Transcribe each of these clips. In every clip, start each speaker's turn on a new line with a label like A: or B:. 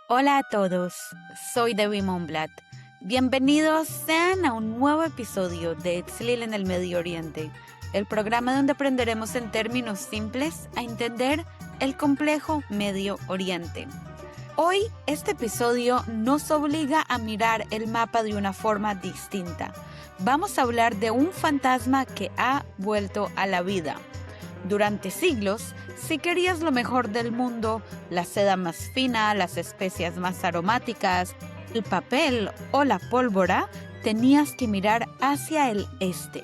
A: Hola a todos, soy Debbie Monblat. Bienvenidos sean a un nuevo episodio de Etzlil en el Medio Oriente, el programa donde aprenderemos en términos simples a entender el complejo Medio Oriente. Hoy, este episodio nos obliga a mirar el mapa de una forma distinta. Vamos a hablar de un fantasma que ha vuelto a la vida. Durante siglos, si querías lo mejor del mundo, la seda más fina, las especias más aromáticas, el papel o la pólvora, tenías que mirar hacia el este.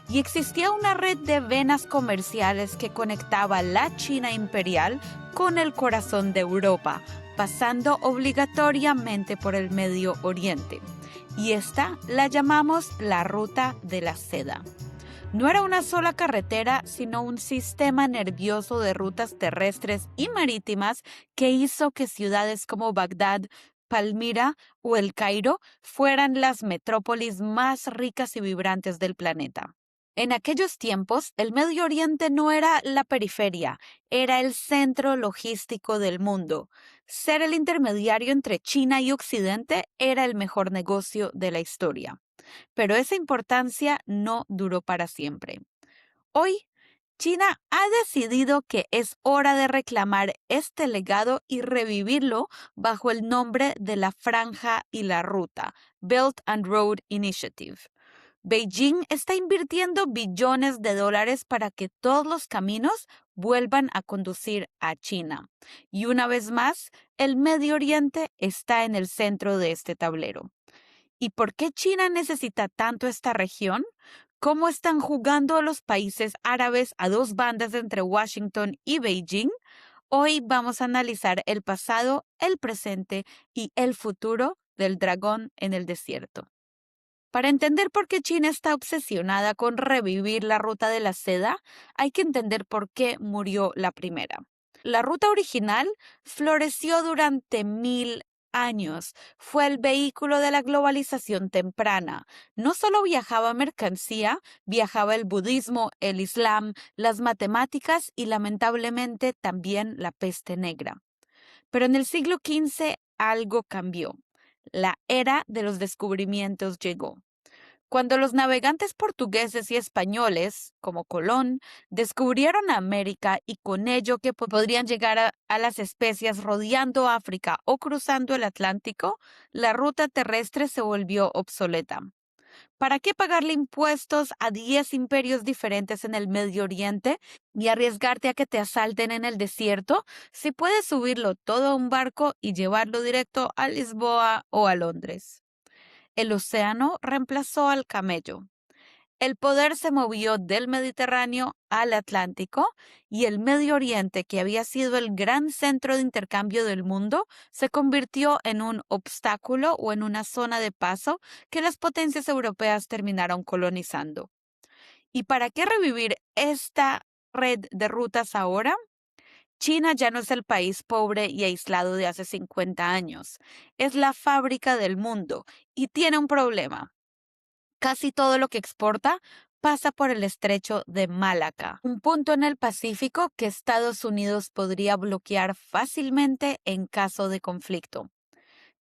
A: Y existía una red de venas comerciales que conectaba la China imperial con el corazón de Europa, pasando obligatoriamente por el Medio Oriente. Y esta la llamamos la Ruta de la Seda. No era una sola carretera, sino un sistema nervioso de rutas terrestres y marítimas que hizo que ciudades como Bagdad, Palmira o El Cairo fueran las metrópolis más ricas y vibrantes del planeta. En aquellos tiempos, el Medio Oriente no era la periferia, era el centro logístico del mundo. Ser el intermediario entre China y Occidente era el mejor negocio de la historia. Pero esa importancia no duró para siempre. Hoy, China ha decidido que es hora de reclamar este legado y revivirlo bajo el nombre de la Franja y la Ruta, Belt and Road Initiative. Beijing está invirtiendo billones de dólares para que todos los caminos vuelvan a conducir a China. Y una vez más, el Medio Oriente está en el centro de este tablero. ¿Y por qué China necesita tanto esta región? ¿Cómo están jugando los países árabes a dos bandas entre Washington y Beijing? Hoy vamos a analizar el pasado, el presente y el futuro del dragón en el desierto. Para entender por qué China está obsesionada con revivir la ruta de la seda, hay que entender por qué murió la primera. La ruta original floreció durante 1000 años. Fue el vehículo de la globalización temprana. No solo viajaba mercancía, viajaba el budismo, el islam, las matemáticas y lamentablemente también la peste negra. Pero en el siglo XV algo cambió. La era de los descubrimientos llegó. Cuando los navegantes portugueses y españoles, como Colón, descubrieron América y con ello que podrían llegar a las especias rodeando África o cruzando el Atlántico, la ruta terrestre se volvió obsoleta. ¿Para qué pagarle impuestos a 10 imperios diferentes en el Medio Oriente y arriesgarte a que te asalten en el desierto si puedes subirlo todo a un barco y llevarlo directo a Lisboa o a Londres? El océano reemplazó al camello. El poder se movió del Mediterráneo al Atlántico y el Medio Oriente, que había sido el gran centro de intercambio del mundo, se convirtió en un obstáculo o en una zona de paso que las potencias europeas terminaron colonizando. ¿Y para qué revivir esta red de rutas ahora? China ya no es el país pobre y aislado de hace 50 años. Es la fábrica del mundo y tiene un problema. Casi todo lo que exporta pasa por el estrecho de Malaca, un punto en el Pacífico que Estados Unidos podría bloquear fácilmente en caso de conflicto.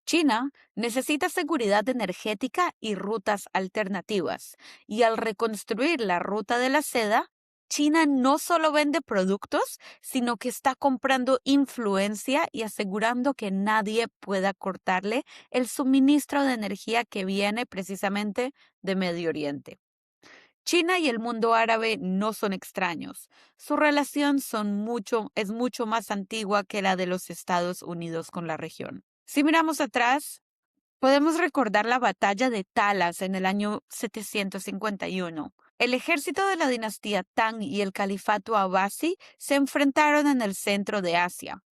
A: China necesita seguridad energética y rutas alternativas, y al reconstruir la ruta de la seda, China no solo vende productos, sino que está comprando influencia y asegurando que nadie pueda cortarle el suministro de energía que viene precisamente de Medio Oriente. China y el mundo árabe no son extraños. Su relación es mucho más antigua que la de los Estados Unidos con la región. Si miramos atrás, podemos recordar la batalla de Talas en el año 751. El ejército de la dinastía Tang y el califato Abbasi se enfrentaron en el centro de Asia.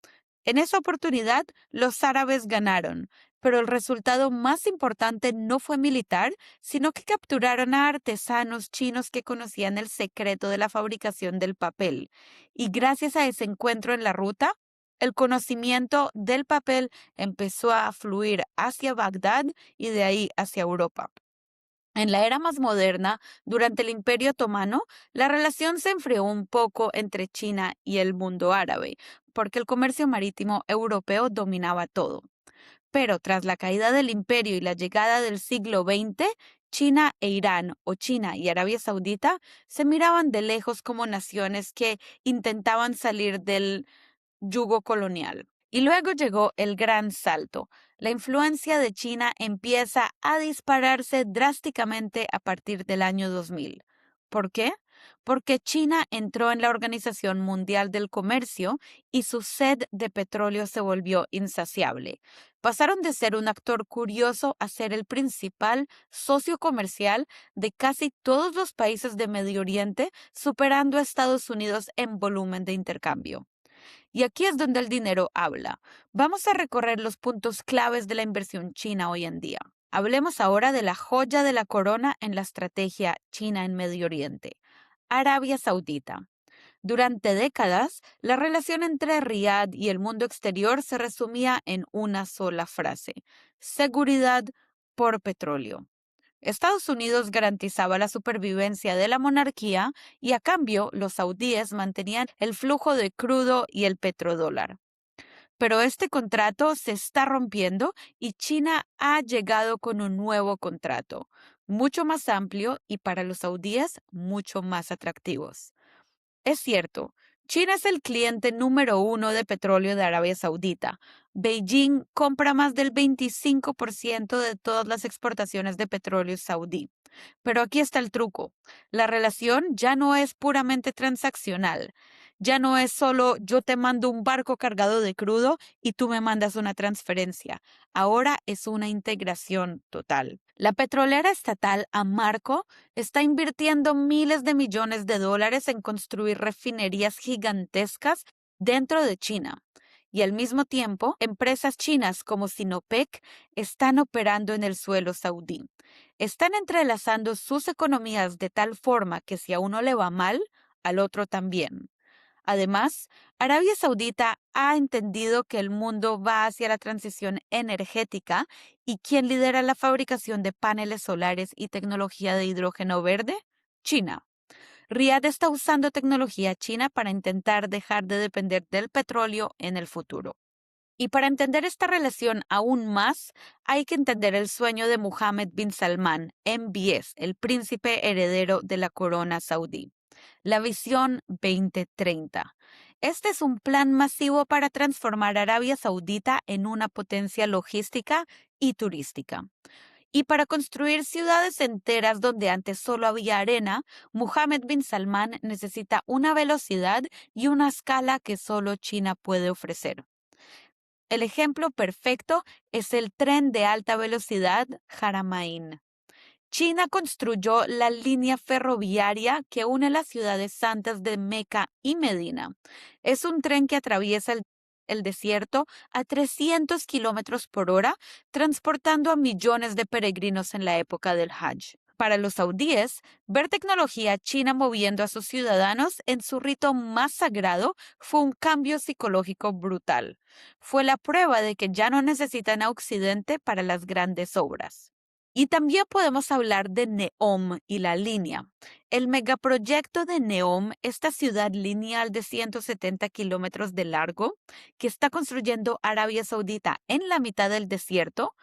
A: En esa oportunidad, los árabes ganaron, pero el resultado más importante no fue militar, sino que capturaron a artesanos chinos que conocían el secreto de la fabricación del papel. Y gracias a ese encuentro en la ruta, el conocimiento del papel empezó a fluir hacia Bagdad y de ahí hacia Europa. En la era más moderna, durante el Imperio Otomano, la relación se enfrió un poco entre China y el mundo árabe, porque el comercio marítimo europeo dominaba todo. Pero tras la caída del imperio y la llegada del siglo XX, China e Irán, o China y Arabia Saudita, se miraban de lejos como naciones que intentaban salir del yugo colonial. Y luego llegó el gran salto. La influencia de China empieza a dispararse drásticamente a partir del año 2000. ¿Por qué? Porque China entró en la Organización Mundial del Comercio y su sed de petróleo se volvió insaciable. Pasaron de ser un actor curioso a ser el principal socio comercial de casi todos los países de Medio Oriente, superando a Estados Unidos en volumen de intercambio. Y aquí es donde el dinero habla. Vamos a recorrer los puntos claves de la inversión china hoy en día. Hablemos ahora de la joya de la corona en la estrategia China en Medio Oriente, Arabia Saudita. Durante décadas, la relación entre Riad y el mundo exterior se resumía en una sola frase: seguridad por petróleo. Estados Unidos garantizaba la supervivencia de la monarquía y a cambio los saudíes mantenían el flujo de crudo y el petrodólar. Pero este contrato se está rompiendo y China ha llegado con un nuevo contrato, mucho más amplio y para los saudíes mucho más atractivos. Es cierto, China es el cliente número uno de petróleo de Arabia Saudita. Beijing compra más del 25% de todas las exportaciones de petróleo saudí. Pero aquí está el truco. La relación ya no es puramente transaccional. Ya no es solo yo te mando un barco cargado de crudo y tú me mandas una transferencia. Ahora es una integración total. La petrolera estatal Amarco está invirtiendo miles de millones de dólares en construir refinerías gigantescas dentro de China. Y al mismo tiempo, empresas chinas como Sinopec están operando en el suelo saudí. Están entrelazando sus economías de tal forma que si a uno le va mal, al otro también. Además, Arabia Saudita ha entendido que el mundo va hacia la transición energética y ¿quién lidera la fabricación de paneles solares y tecnología de hidrógeno verde? China. Riad está usando tecnología china para intentar dejar de depender del petróleo en el futuro. Y para entender esta relación aún más, hay que entender el sueño de Mohammed bin Salman, MBS, el príncipe heredero de la corona saudí. La Visión 2030. Este es un plan masivo para transformar Arabia Saudita en una potencia logística y turística. Y para construir ciudades enteras donde antes solo había arena, Mohammed bin Salman necesita una velocidad y una escala que solo China puede ofrecer. El ejemplo perfecto es el tren de alta velocidad Haramain. China construyó la línea ferroviaria que une las ciudades santas de Meca y Medina. Es un tren que atraviesa el desierto a 300 kilómetros por hora, transportando a millones de peregrinos en la época del Hajj. Para los saudíes, ver tecnología china moviendo a sus ciudadanos en su rito más sagrado fue un cambio psicológico brutal. Fue la prueba de que ya no necesitan a Occidente para las grandes obras. Y también podemos hablar de NEOM y la línea. El megaproyecto de NEOM, esta ciudad lineal de 170 kilómetros de largo que está construyendo Arabia Saudita en la mitad del desierto.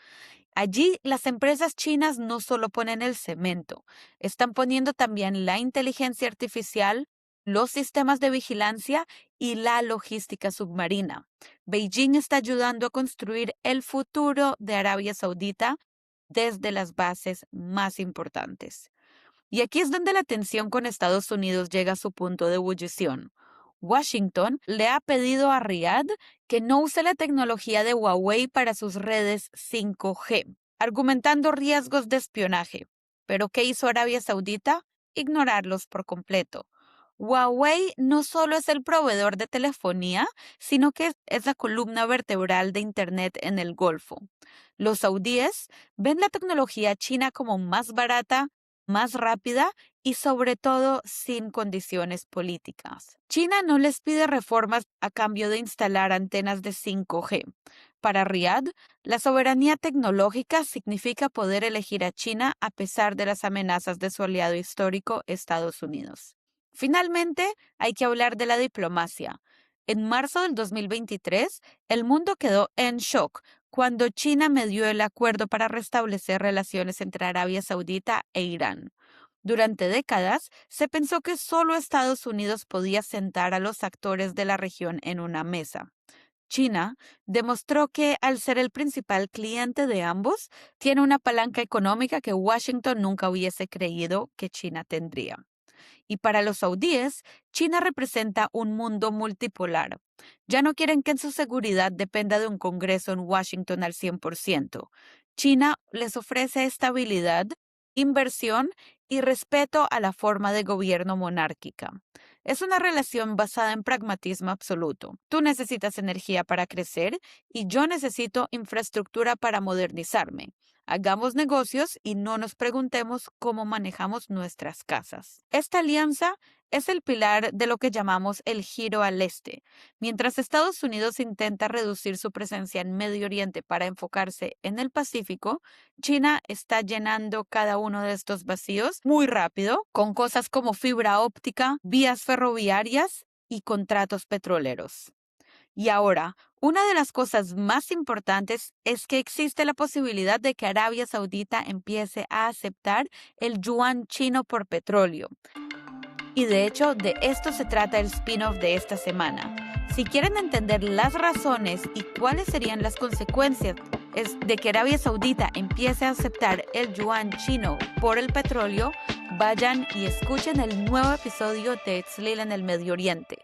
A: Allí las empresas chinas no solo ponen el cemento, están poniendo también la inteligencia artificial, los sistemas de vigilancia y la logística submarina. Beijing está ayudando a construir el futuro de Arabia Saudita desde las bases más importantes. Y aquí es donde la tensión con Estados Unidos llega a su punto de ebullición. Washington le ha pedido a Riad que no use la tecnología de Huawei para sus redes 5G, argumentando riesgos de espionaje. ¿Pero qué hizo Arabia Saudita? Ignorarlos por completo. Huawei no solo es el proveedor de telefonía, sino que es la columna vertebral de Internet en el Golfo. Los saudíes ven la tecnología china como más barata, más rápida y sobre todo sin condiciones políticas. China no les pide reformas a cambio de instalar antenas de 5G. Para Riad, la soberanía tecnológica significa poder elegir a China a pesar de las amenazas de su aliado histórico, Estados Unidos. Finalmente, hay que hablar de la diplomacia. En marzo del 2023, el mundo quedó en shock cuando China medió el acuerdo para restablecer relaciones entre Arabia Saudita e Irán. Durante décadas, se pensó que solo Estados Unidos podía sentar a los actores de la región en una mesa. China demostró que, al ser el principal cliente de ambos, tiene una palanca económica que Washington nunca hubiese creído que China tendría. Y para los saudíes, China representa un mundo multipolar. Ya no quieren que su seguridad dependa de un Congreso en Washington al 100%. China les ofrece estabilidad, inversión y respeto a la forma de gobierno monárquica. Es una relación basada en pragmatismo absoluto. Tú necesitas energía para crecer y yo necesito infraestructura para modernizarme. Hagamos negocios y no nos preguntemos cómo manejamos nuestras casas. Esta alianza es el pilar de lo que llamamos el giro al este. Mientras Estados Unidos intenta reducir su presencia en Medio Oriente para enfocarse en el Pacífico, China está llenando cada uno de estos vacíos muy rápido con cosas como fibra óptica, vías ferroviarias y contratos petroleros. Y ahora, una de las cosas más importantes es que existe la posibilidad de que Arabia Saudita empiece a aceptar el yuan chino por petróleo. Y de hecho, de esto se trata el spin-off de esta semana. Si quieren entender las razones y cuáles serían las consecuencias de que Arabia Saudita empiece a aceptar el yuan chino por el petróleo, vayan y escuchen el nuevo episodio de Tzlil en el Medio Oriente.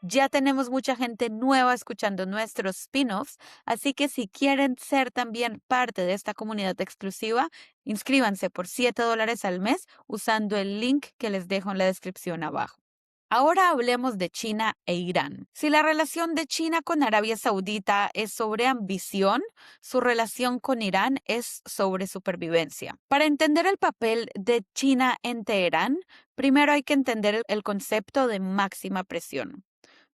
A: Ya tenemos mucha gente nueva escuchando nuestros spin-offs, así que si quieren ser también parte de esta comunidad exclusiva, inscríbanse por $7 al mes usando el link que les dejo en la descripción abajo. Ahora hablemos de China e Irán. Si la relación de China con Arabia Saudita es sobre ambición, su relación con Irán es sobre supervivencia. Para entender el papel de China en Teherán, primero hay que entender el concepto de máxima presión.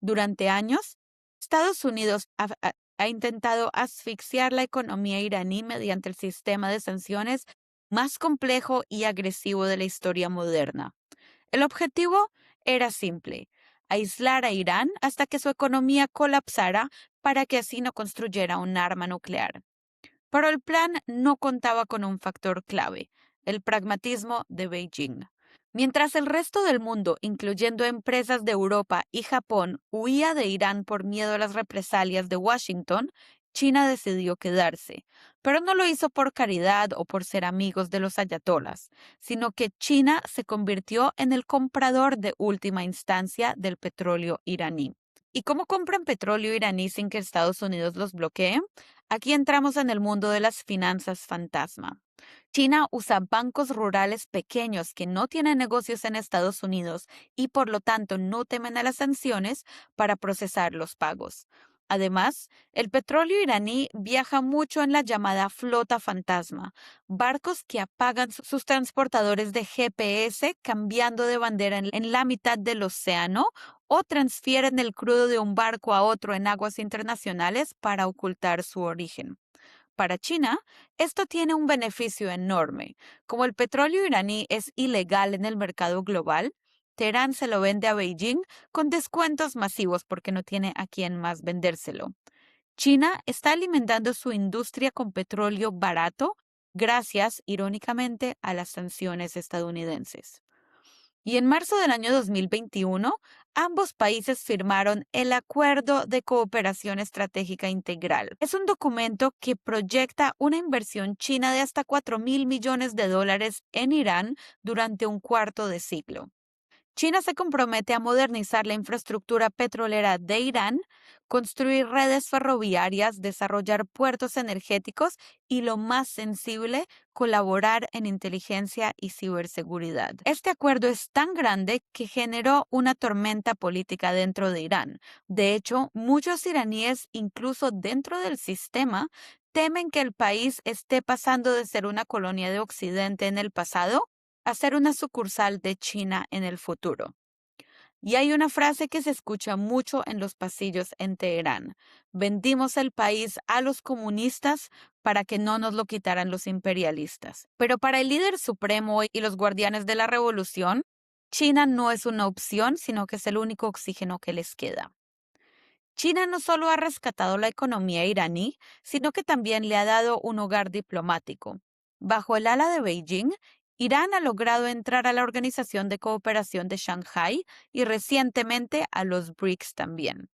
A: Durante años, Estados Unidos ha intentado asfixiar la economía iraní mediante el sistema de sanciones más complejo y agresivo de la historia moderna. El objetivo era simple: aislar a Irán hasta que su economía colapsara para que así no construyera un arma nuclear. Pero el plan no contaba con un factor clave: el pragmatismo de Beijing. Mientras el resto del mundo, incluyendo empresas de Europa y Japón, huía de Irán por miedo a las represalias de Washington, China decidió quedarse. Pero no lo hizo por caridad o por ser amigos de los ayatolas, sino que China se convirtió en el comprador de última instancia del petróleo iraní. ¿Y cómo compran petróleo iraní sin que Estados Unidos los bloquee? Aquí entramos en el mundo de las finanzas fantasma. China usa bancos rurales pequeños que no tienen negocios en Estados Unidos y por lo tanto no temen a las sanciones para procesar los pagos. Además, el petróleo iraní viaja mucho en la llamada flota fantasma, barcos que apagan sus transportadores de GPS cambiando de bandera en la mitad del océano o transfieren el crudo de un barco a otro en aguas internacionales para ocultar su origen. Para China, esto tiene un beneficio enorme. Como el petróleo iraní es ilegal en el mercado global, Teherán se lo vende a Beijing con descuentos masivos porque no tiene a quién más vendérselo. China está alimentando su industria con petróleo barato gracias, irónicamente, a las sanciones estadounidenses. Y en marzo del año 2021, ambos países firmaron el Acuerdo de Cooperación Estratégica Integral. Es un documento que proyecta una inversión china de hasta $4.000 millones en Irán durante un cuarto de siglo. China se compromete a modernizar la infraestructura petrolera de Irán, construir redes ferroviarias, desarrollar puertos energéticos y, lo más sensible, colaborar en inteligencia y ciberseguridad. Este acuerdo es tan grande que generó una tormenta política dentro de Irán. De hecho, muchos iraníes, incluso dentro del sistema, temen que el país esté pasando de ser una colonia de Occidente en el pasado a ser una sucursal de China en el futuro. Y hay una frase que se escucha mucho en los pasillos en Teherán: vendimos el país a los comunistas para que no nos lo quitaran los imperialistas. Pero para el líder supremo y los guardianes de la revolución, China no es una opción, sino que es el único oxígeno que les queda. China no solo ha rescatado la economía iraní, sino que también le ha dado un hogar diplomático. Bajo el ala de Beijing, Irán ha logrado entrar a la Organización de Cooperación de Shanghái y recientemente a los BRICS también.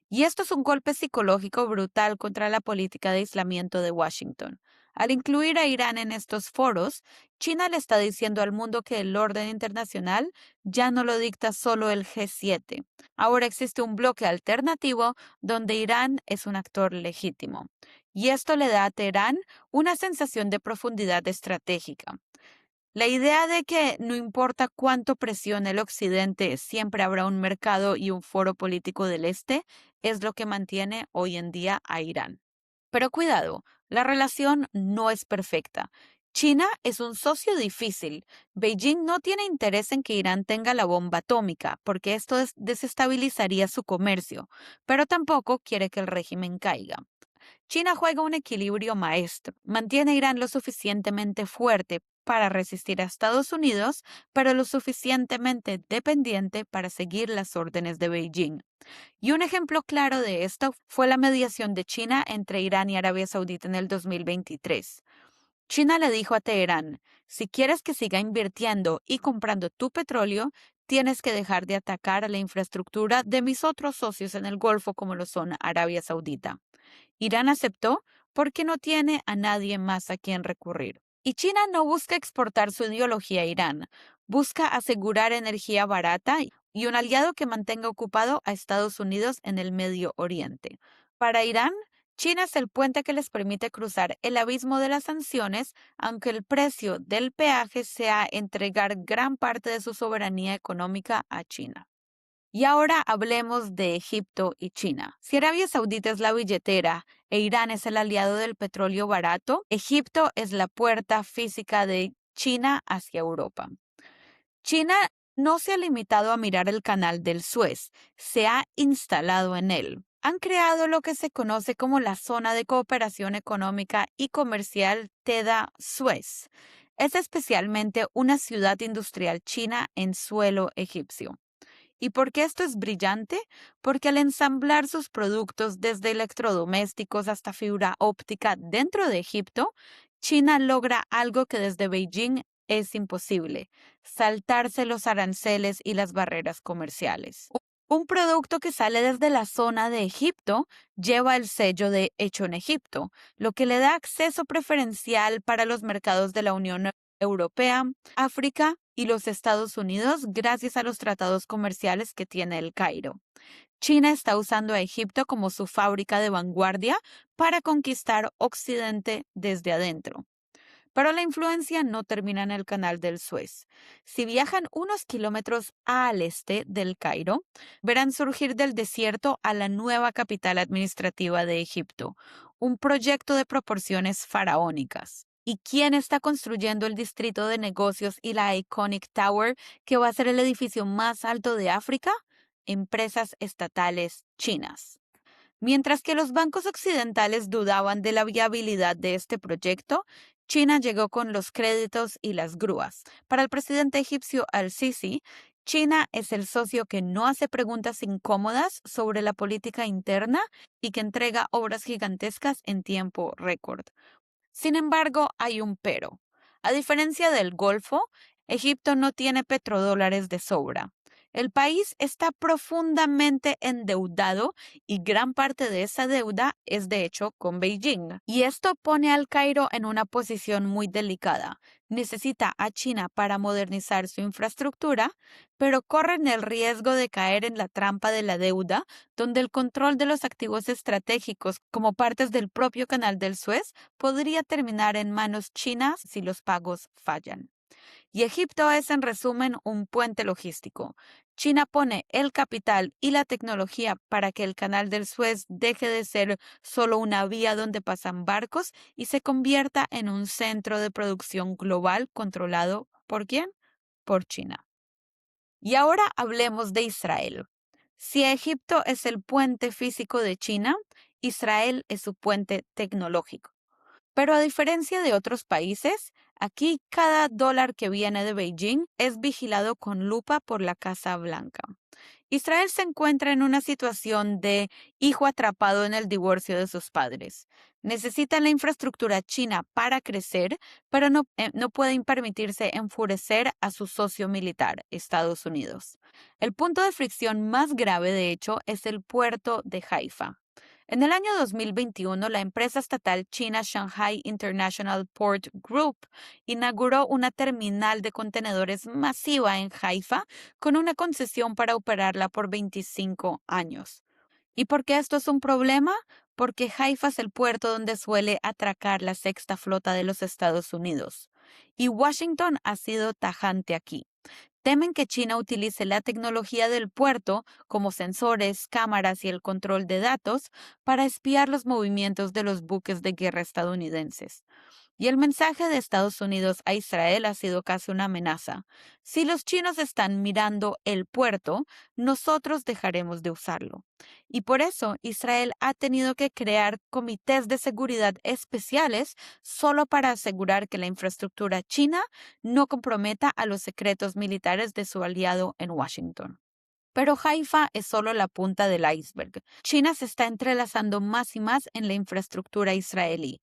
A: Y esto es un golpe psicológico brutal contra la política de aislamiento de Washington. Al incluir a Irán en estos foros, China le está diciendo al mundo que el orden internacional ya no lo dicta solo el G7. Ahora existe un bloque alternativo donde Irán es un actor legítimo. Y esto le da a Teherán una sensación de profundidad estratégica. La idea de que no importa cuánto presione el Occidente, siempre habrá un mercado y un foro político del Este es lo que mantiene hoy en día a Irán. Pero cuidado, la relación no es perfecta. China es un socio difícil. Beijing no tiene interés en que Irán tenga la bomba atómica, porque esto desestabilizaría su comercio, pero tampoco quiere que el régimen caiga. China juega un equilibrio maestro. Mantiene a Irán lo suficientemente fuerte para resistir a Estados Unidos, pero lo suficientemente dependiente para seguir las órdenes de Beijing. Y un ejemplo claro de esto fue la mediación de China entre Irán y Arabia Saudita en el 2023. China le dijo a Teherán, si quieres que siga invirtiendo y comprando tu petróleo, tienes que dejar de atacar a la infraestructura de mis otros socios en el Golfo como lo son Arabia Saudita. Irán aceptó porque no tiene a nadie más a quien recurrir. Y China no busca exportar su ideología a Irán, busca asegurar energía barata y un aliado que mantenga ocupado a Estados Unidos en el Medio Oriente. Para Irán, China es el puente que les permite cruzar el abismo de las sanciones, aunque el precio del peaje sea entregar gran parte de su soberanía económica a China. Y ahora hablemos de Egipto y China. Si Arabia Saudita es la billetera e Irán es el aliado del petróleo barato, Egipto es la puerta física de China hacia Europa. China no se ha limitado a mirar el canal del Suez, se ha instalado en él. Han creado lo que se conoce como la Zona de Cooperación Económica y Comercial TEDA-Suez. Es especialmente una ciudad industrial china en suelo egipcio. ¿Y por qué esto es brillante? Porque al ensamblar sus productos desde electrodomésticos hasta fibra óptica dentro de Egipto, China logra algo que desde Beijing es imposible: saltarse los aranceles y las barreras comerciales. Un producto que sale desde la zona de Egipto lleva el sello de Hecho en Egipto, lo que le da acceso preferencial para los mercados de la Unión Europea, África y los Estados Unidos gracias a los tratados comerciales que tiene el Cairo. China está usando a Egipto como su fábrica de vanguardia para conquistar Occidente desde adentro. Pero la influencia no termina en el canal del Suez. Si viajan unos kilómetros al este del Cairo, verán surgir del desierto a la nueva capital administrativa de Egipto, un proyecto de proporciones faraónicas. ¿Y quién está construyendo el distrito de negocios y la Iconic Tower, que va a ser el edificio más alto de África? Empresas estatales chinas. Mientras que los bancos occidentales dudaban de la viabilidad de este proyecto, China llegó con los créditos y las grúas. Para el presidente egipcio al-Sisi, China es el socio que no hace preguntas incómodas sobre la política interna y que entrega obras gigantescas en tiempo récord. Sin embargo, hay un pero. A diferencia del Golfo, Egipto no tiene petrodólares de sobra. El país está profundamente endeudado y gran parte de esa deuda es de hecho con Beijing. Y esto pone al Cairo en una posición muy delicada. Necesita a China para modernizar su infraestructura, pero corren el riesgo de caer en la trampa de la deuda, donde el control de los activos estratégicos como partes del propio canal del Suez podría terminar en manos chinas si los pagos fallan. Y Egipto es, en resumen, un puente logístico. China pone el capital y la tecnología para que el canal del Suez deje de ser solo una vía donde pasan barcos y se convierta en un centro de producción global controlado ¿por quién? Por China. Y ahora hablemos de Israel. Si Egipto es el puente físico de China, Israel es su puente tecnológico. Pero a diferencia de otros países, aquí cada dólar que viene de Beijing es vigilado con lupa por la Casa Blanca. Israel se encuentra en una situación de hijo atrapado en el divorcio de sus padres. Necesita la infraestructura china para crecer, pero no pueden permitirse enfurecer a su socio militar, Estados Unidos. El punto de fricción más grave, de hecho, es el puerto de Haifa. En el año 2021, la empresa estatal china Shanghai International Port Group inauguró una terminal de contenedores masiva en Haifa con una concesión para operarla por 25 años. ¿Y por qué esto es un problema? Porque Haifa es el puerto donde suele atracar la sexta flota de los Estados Unidos. Y Washington ha sido tajante aquí. Temen que China utilice la tecnología del puerto, como sensores, cámaras y el control de datos, para espiar los movimientos de los buques de guerra estadounidenses. Y el mensaje de Estados Unidos a Israel ha sido casi una amenaza. Si los chinos están mirando el puerto, nosotros dejaremos de usarlo. Y por eso Israel ha tenido que crear comités de seguridad especiales solo para asegurar que la infraestructura china no comprometa a los secretos militares de su aliado en Washington. Pero Haifa es solo la punta del iceberg. China se está entrelazando más y más en la infraestructura israelí.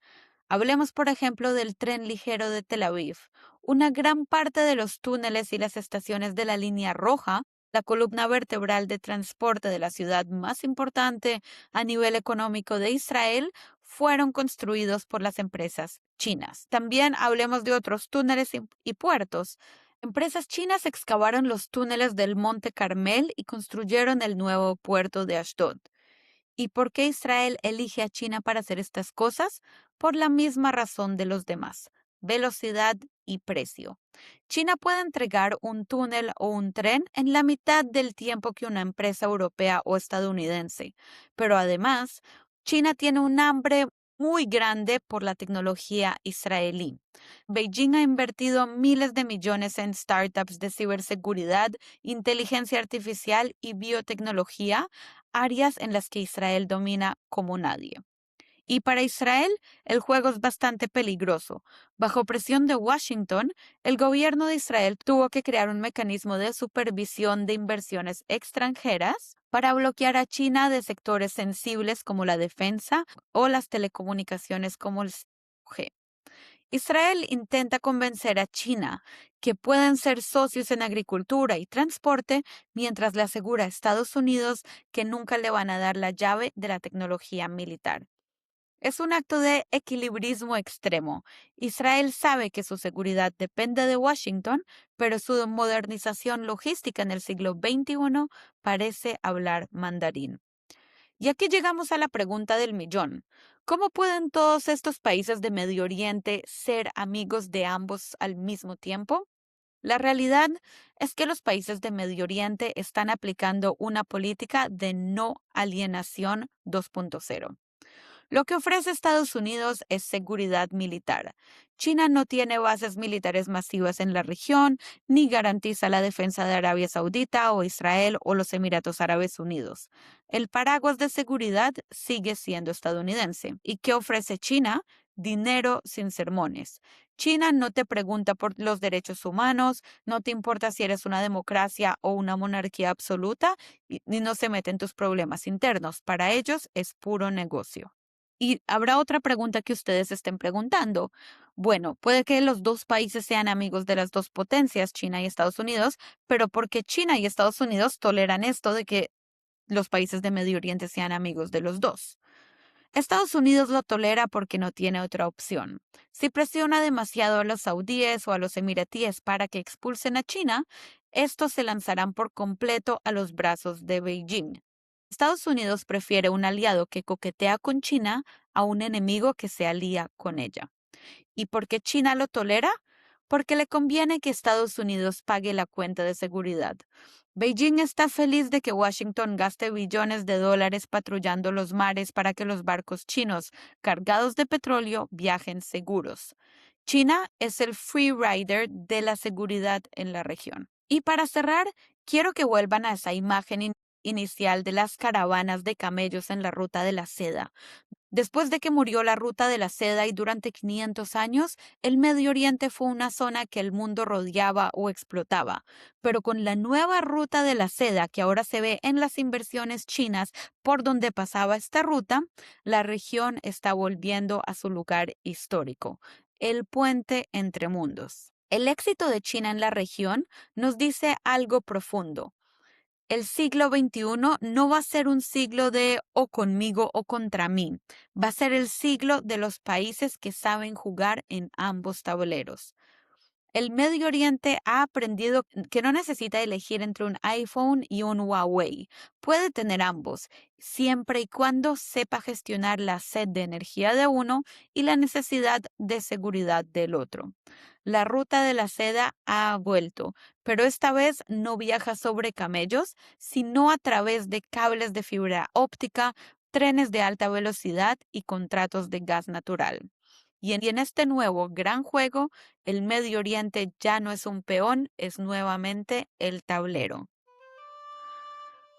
A: Hablemos, por ejemplo, del tren ligero de Tel Aviv. Una gran parte de los túneles y las estaciones de la línea roja, la columna vertebral de transporte de la ciudad más importante a nivel económico de Israel, fueron construidos por las empresas chinas. También hablemos de otros túneles y puertos. Empresas chinas excavaron los túneles del Monte Carmel y construyeron el nuevo puerto de Ashdod. ¿Y por qué Israel elige a China para hacer estas cosas? Por la misma razón de los demás: velocidad y precio. China puede entregar un túnel o un tren en la mitad del tiempo que una empresa europea o estadounidense, pero además, China tiene un hambre muy grande por la tecnología israelí. Beijing ha invertido miles de millones en startups de ciberseguridad, inteligencia artificial y biotecnología, áreas en las que Israel domina como nadie. Y para Israel, el juego es bastante peligroso. Bajo presión de Washington, el gobierno de Israel tuvo que crear un mecanismo de supervisión de inversiones extranjeras para bloquear a China de sectores sensibles como la defensa o las telecomunicaciones como el 5G. Israel intenta convencer a China que pueden ser socios en agricultura y transporte, mientras le asegura a Estados Unidos que nunca le van a dar la llave de la tecnología militar. Es un acto de equilibrismo extremo. Israel sabe que su seguridad depende de Washington, pero su modernización logística en el siglo XXI parece hablar mandarín. Y aquí llegamos a la pregunta del millón. ¿Cómo pueden todos estos países de Medio Oriente ser amigos de ambos al mismo tiempo? La realidad es que los países de Medio Oriente están aplicando una política de no alienación 2.0. Lo que ofrece Estados Unidos es seguridad militar. China no tiene bases militares masivas en la región, ni garantiza la defensa de Arabia Saudita o Israel o los Emiratos Árabes Unidos. El paraguas de seguridad sigue siendo estadounidense. ¿Y qué ofrece China? Dinero sin sermones. China no te pregunta por los derechos humanos, no te importa si eres una democracia o una monarquía absoluta, ni no se mete en tus problemas internos. Para ellos es puro negocio. Y habrá otra pregunta que ustedes estén preguntando. Bueno, puede que los dos países sean amigos de las dos potencias, China y Estados Unidos, pero ¿por qué China y Estados Unidos toleran esto de que los países de Medio Oriente sean amigos de los dos? Estados Unidos lo tolera porque no tiene otra opción. Si presiona demasiado a los saudíes o a los emiratíes para que expulsen a China, estos se lanzarán por completo a los brazos de Beijing. Estados Unidos prefiere un aliado que coquetea con China a un enemigo que se alía con ella. ¿Y por qué China lo tolera? Porque le conviene que Estados Unidos pague la cuenta de seguridad. Beijing está feliz de que Washington gaste billones de dólares patrullando los mares para que los barcos chinos cargados de petróleo viajen seguros. China es el free rider de la seguridad en la región. Y para cerrar, quiero que vuelvan a esa imagen inicial de las caravanas de camellos en la Ruta de la Seda. Después de que murió la Ruta de la Seda y durante 500 años, el Medio Oriente fue una zona que el mundo rodeaba o explotaba. Pero con la nueva Ruta de la Seda, que ahora se ve en las inversiones chinas por donde pasaba esta ruta, la región está volviendo a su lugar histórico, el puente entre mundos. El éxito de China en la región nos dice algo profundo. El siglo XXI no va a ser un siglo de o conmigo o contra mí. Va a ser el siglo de los países que saben jugar en ambos tableros. El Medio Oriente ha aprendido que no necesita elegir entre un iPhone y un Huawei. Puede tener ambos, siempre y cuando sepa gestionar la sed de energía de uno y la necesidad de seguridad del otro. La Ruta de la Seda ha vuelto, pero esta vez no viaja sobre camellos, sino a través de cables de fibra óptica, trenes de alta velocidad y contratos de gas natural. Y en este nuevo gran juego, el Medio Oriente ya no es un peón, es nuevamente el tablero.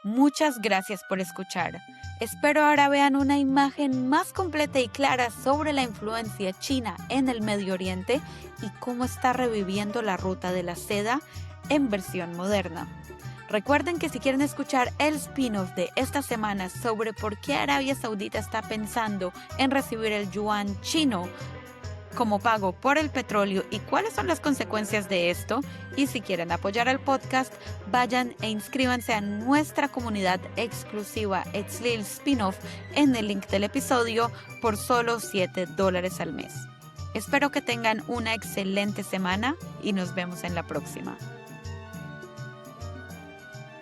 A: Muchas gracias por escuchar. Espero ahora vean una imagen más completa y clara sobre la influencia china en el Medio Oriente y cómo está reviviendo la Ruta de la Seda en versión moderna. Recuerden que si quieren escuchar el spin-off de esta semana sobre por qué Arabia Saudita está pensando en recibir el yuan chino como pago por el petróleo y cuáles son las consecuencias de esto, y si quieren apoyar al podcast, vayan e inscríbanse a nuestra comunidad exclusiva Etzlil Spin-off en el link del episodio por solo $7 al mes. Espero que tengan una excelente semana y nos vemos en la próxima.